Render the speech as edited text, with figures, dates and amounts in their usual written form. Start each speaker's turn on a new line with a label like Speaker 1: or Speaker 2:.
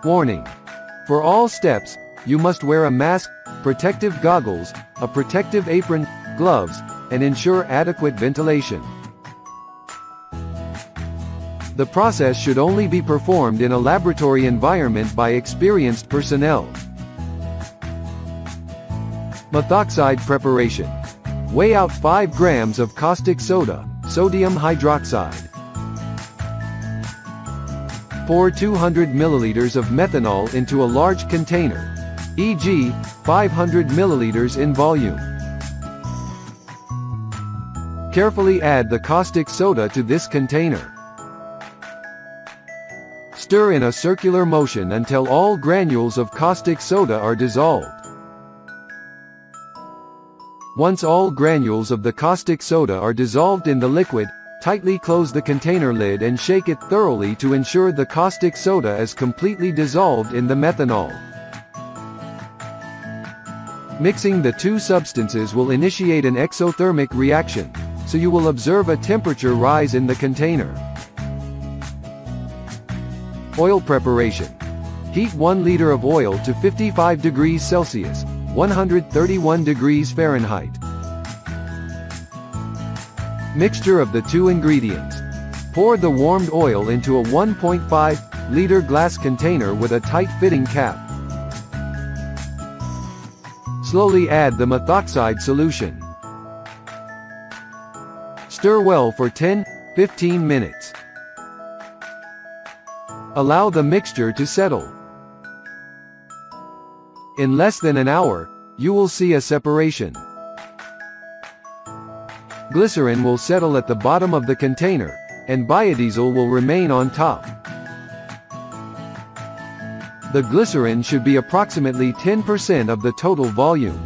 Speaker 1: Warning: for all steps, you must wear a mask, protective goggles, a protective apron, gloves, and ensure adequate ventilation. The process should only be performed in a laboratory environment by experienced personnel. Methoxide preparation. Weigh out 5 grams of caustic soda, sodium hydroxide. Pour 200 milliliters of methanol into a large container, e.g., 500 milliliters in volume. Carefully add the caustic soda to this container. Stir in a circular motion until all granules of caustic soda are dissolved. Once all granules of the caustic soda are dissolved in the liquid, tightly close the container lid and shake it thoroughly to ensure the caustic soda is completely dissolved in the methanol. Mixing the two substances will initiate an exothermic reaction, so you will observe a temperature rise in the container. Oil preparation. Heat 1 liter of oil to 55 degrees Celsius, 131 degrees Fahrenheit. Mixture of the two ingredients. Pour the warmed oil into a 1.5 liter glass container with a tight-fitting cap. Slowly add the methoxide solution. Stir well for 10-15 minutes. Allow the mixture to settle. In less than an hour, you will see a separation. Glycerin will settle at the bottom of the container, and biodiesel will remain on top. The glycerin should be approximately 10% of the total volume.